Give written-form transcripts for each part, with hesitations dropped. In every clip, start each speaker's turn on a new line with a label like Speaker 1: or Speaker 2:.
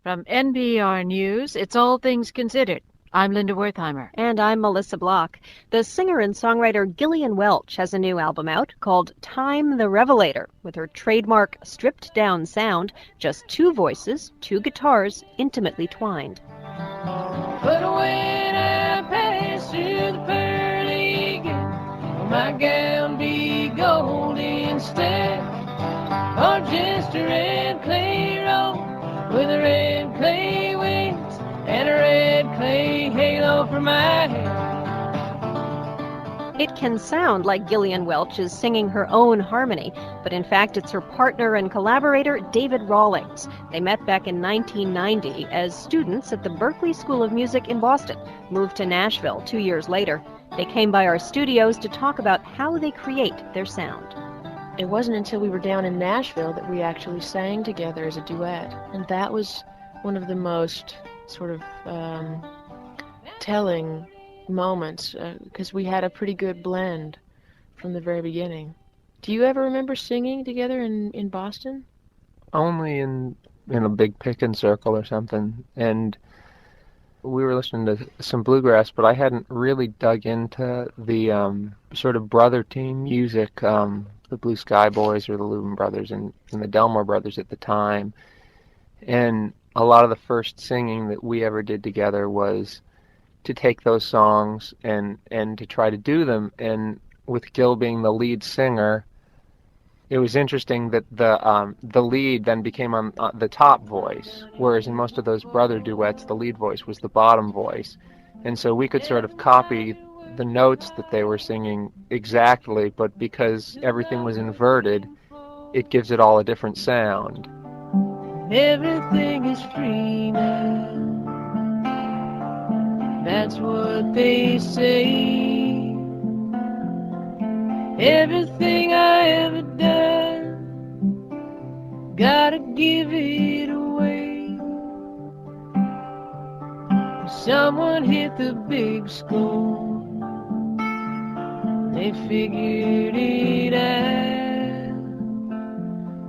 Speaker 1: From NPR News, it's All Things Considered. I'm Linda Wertheimer.
Speaker 2: And I'm Melissa Block. The singer and songwriter Gillian Welch has a new album out called Time the Revelator, with her trademark stripped-down sound, just two voices, two guitars, intimately twined.
Speaker 3: But when I pass through the pearly gate, will my gown be gold instead, or just a red clay roll with a red clay wings and a red clay halo for my hair?
Speaker 2: It can sound like Gillian Welch is singing her own harmony, but in fact it's her partner and collaborator, David Rawlings. They met back in 1990 as students at the Berklee School of Music in Boston, moved to Nashville 2 years later. They came by our studios to talk about how they create their sound.
Speaker 4: It wasn't until we were down in Nashville that we actually sang together as a duet, and that was one of the most sort of telling moments, because we had a pretty good blend from the very beginning. Do you ever remember singing together in Boston?
Speaker 5: Only in a big pickin' circle or something, and we were listening to some bluegrass, but I hadn't really dug into the sort of brother team music, the Blue Sky Boys or the Louvin Brothers and the Delmore Brothers at the time. And a lot of the first singing that we ever did together was to take those songs and to try to do them. And with Gil being the lead singer, it was interesting that the lead then became on the top voice, whereas in most of those brother duets, the lead voice was the bottom voice. And so we could sort of copy the notes that they were singing exactly, but because everything was inverted, it gives it all a different sound.
Speaker 3: Everything is free now, that's what they say. Everything I ever done, gotta give it away. Someone hit the big score, they figured it out,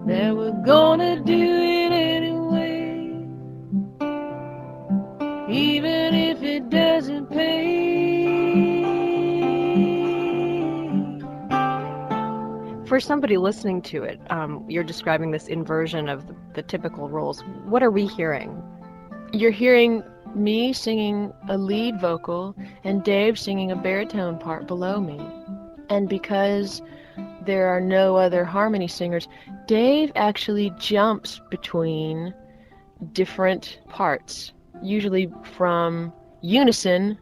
Speaker 3: that we're gonna do it anyway, even if it doesn't pay.
Speaker 2: For somebody listening to it, you're describing this inversion of the typical roles. What are we hearing?
Speaker 4: You're hearing me singing a lead vocal and Dave singing a baritone part below me. And because there are no other harmony singers, Dave actually jumps between different parts, usually from unison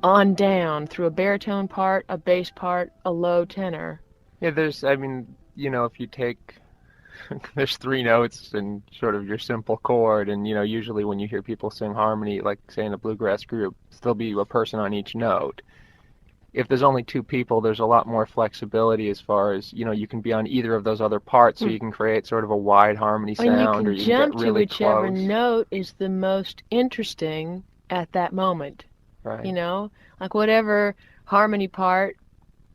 Speaker 4: on down through a baritone part, a bass part, a low tenor.
Speaker 5: Yeah, if you take, there's three notes in sort of your simple chord, and, usually when you hear people sing harmony, like, say, in a bluegrass group, there'll be a person on each note. If there's only two people, there's a lot more flexibility as far as, you can be on either of those other parts, so you can create sort of a wide harmony sound, or you can
Speaker 4: jump
Speaker 5: get really
Speaker 4: to whichever
Speaker 5: close.
Speaker 4: note is the most interesting at that moment.
Speaker 5: Right.
Speaker 4: Like whatever harmony part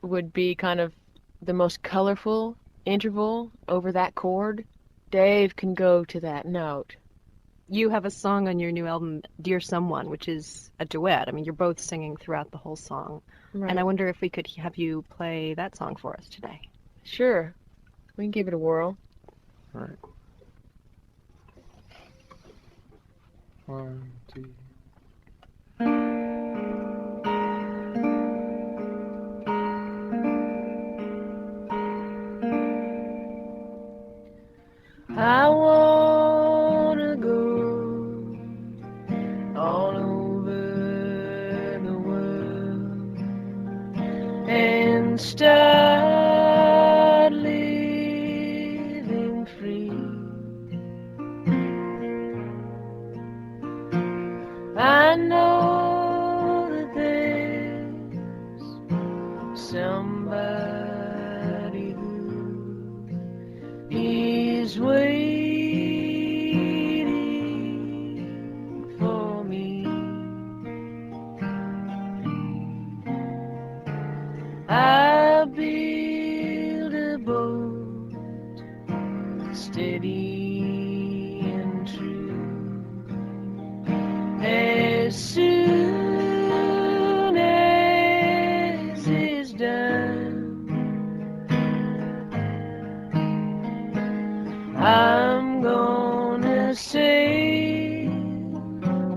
Speaker 4: would be kind of the most colorful interval over that chord, Dave can go to that note.
Speaker 2: You have a song on your new album, Dear Someone, which is a duet. I mean, you're both singing throughout the whole song.
Speaker 4: Right.
Speaker 2: And I wonder if we could have you play that song for us today.
Speaker 4: Sure. We can give it a whirl.
Speaker 5: All right. 1, 2.
Speaker 3: I wanna go all over the world and start living free. I know that there's somebody who is waiting for me. I'll build a boat steady and true sail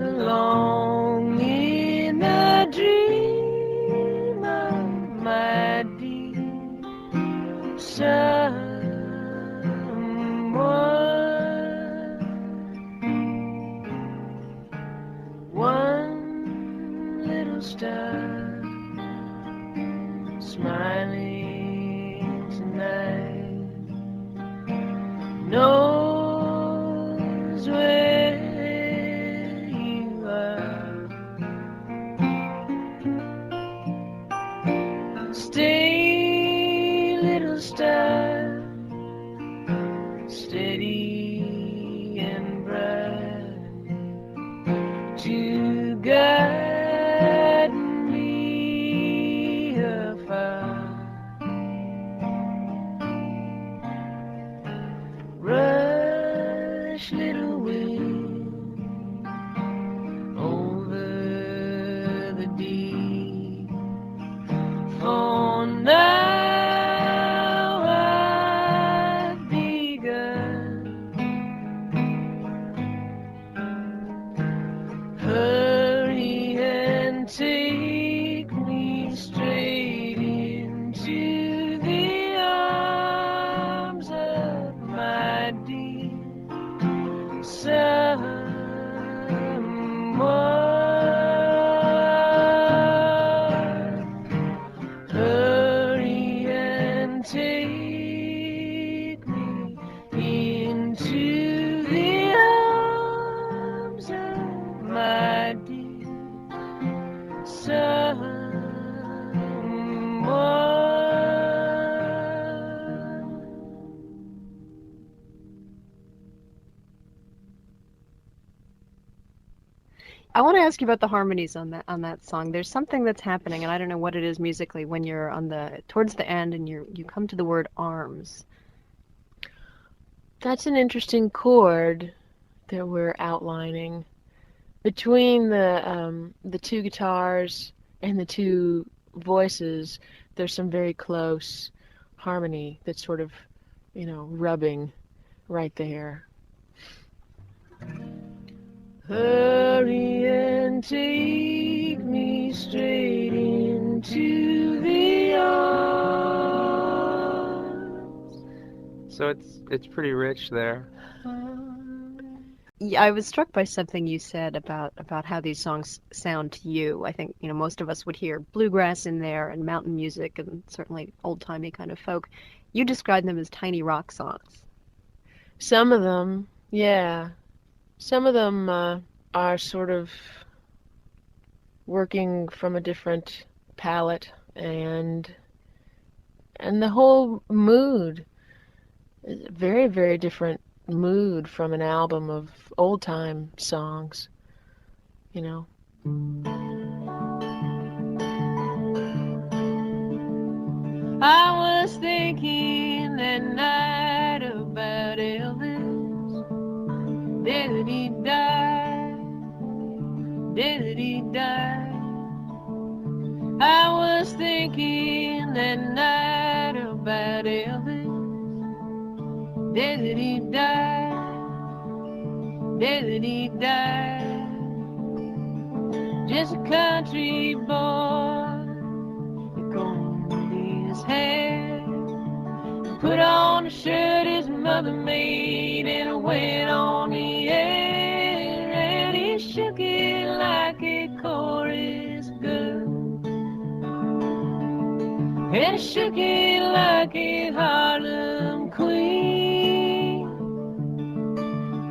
Speaker 3: along in a dream of my dear someone. One little star smiling tonight knows where you are. Stay, little star, steady and bright, to guide me afar. Rush, little wind, over the deep, for now I've begun. Hurry and take me straight into the arms of my dear someone. Hurry and take me into the arms of my dear someone.
Speaker 2: I want to ask you about the harmonies on that song. There's something that's happening, and I don't know what it is musically when you're towards the end and you come to the word arms.
Speaker 4: That's an interesting chord that we're outlining. Between the two guitars and the two voices, there's some very close harmony that's sort of, rubbing right there.
Speaker 3: Hurry and take me straight into the arms.
Speaker 5: So it's pretty rich there.
Speaker 2: Yeah, I was struck by something you said about how these songs sound to you. I think, most of us would hear bluegrass in there and mountain music and certainly old-timey kind of folk. You described them as tiny rock songs.
Speaker 4: Some of them, yeah. Some of them are sort of working from a different palette, and the whole mood is a very, very different mood from an album of old time songs,
Speaker 3: I was thinking that night about Elvis. Did he die? Did he die? I was thinking that night about Elvis. Did he die? Did he die? Just a country boy, combed his hair, put on a shirt his mother made, and went on the air, and he shook it like a chorus girl, and he shook it like a Harlem queen,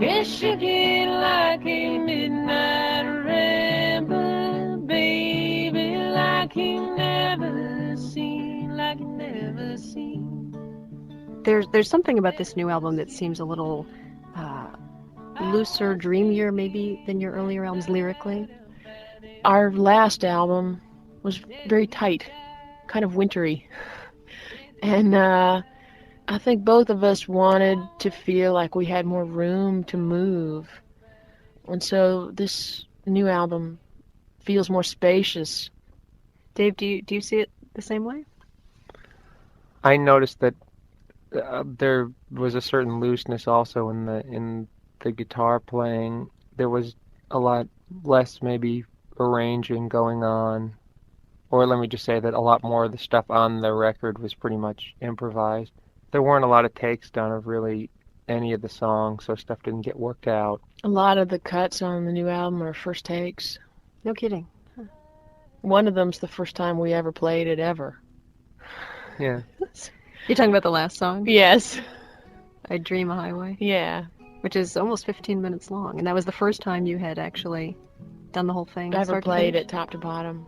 Speaker 3: he shook it like a midnight rambler, baby, like he never seen, like he never seen.
Speaker 2: There's something about this new album that seems a little looser, dreamier maybe than your earlier albums lyrically.
Speaker 4: Our last album was very tight, kind of wintry. And I think both of us wanted to feel like we had more room to move. And so this new album feels more spacious.
Speaker 2: Dave, do you see it the same way?
Speaker 5: I noticed that there was a certain looseness also in the guitar playing. There was a lot less maybe arranging going on. Or let me just say that a lot more of the stuff on the record was pretty much improvised. There weren't a lot of takes done of really any of the songs, so stuff didn't get worked out.
Speaker 4: A lot of the cuts on the new album are first takes.
Speaker 2: No kidding.
Speaker 4: One of them's the first time we ever played it ever.
Speaker 5: Yeah.
Speaker 2: You're talking about the last song?
Speaker 4: Yes.
Speaker 2: I Dream a Highway?
Speaker 4: Yeah.
Speaker 2: Which is almost 15 minutes long. And that was the first time you had actually done the whole thing?
Speaker 4: Ever played it top to bottom.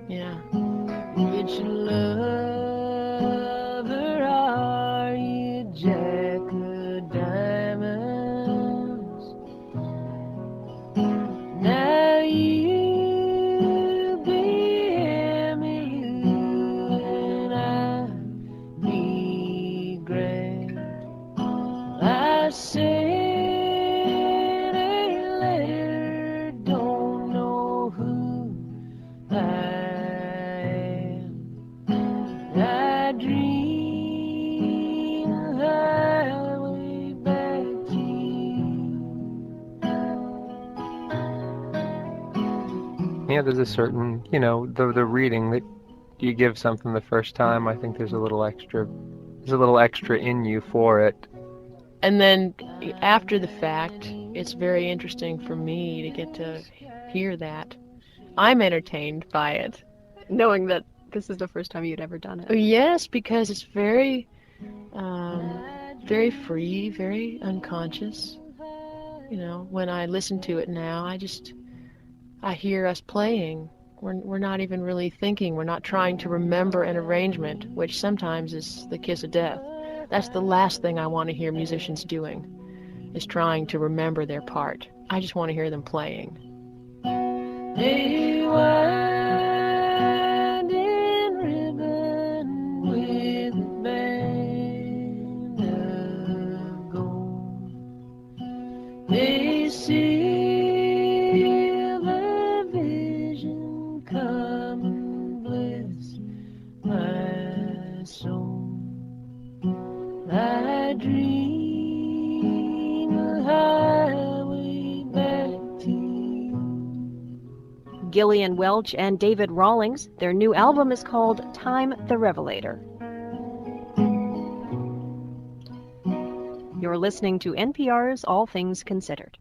Speaker 4: Yeah.
Speaker 3: Which lover are you, Jack of Diamonds? Now you bear me, you and I regret. I sent a letter, don't know who I am. I dream the highway back to you.
Speaker 5: Yeah, there's a certain, the reading that you give something the first time, I think there's a little extra in you for it.
Speaker 4: And then after the fact, it's very interesting for me to get to hear that. I'm entertained by it.
Speaker 2: Knowing that this is the first time you'd ever done it.
Speaker 4: Yes, because it's very, very free, very unconscious. When I listen to it now, I hear us playing. We're not even really thinking. We're not trying to remember an arrangement, which sometimes is the kiss of death. That's the last thing I want to hear musicians doing, is trying to remember their part. I just want to hear them playing.
Speaker 3: A winding ribbon with a band of gold, a silver vision come and bless my soul. I dream a highway back to you.
Speaker 2: Gillian Welch and David Rawlings. Their new album is called Time the Revelator. You're listening to NPR's All Things Considered.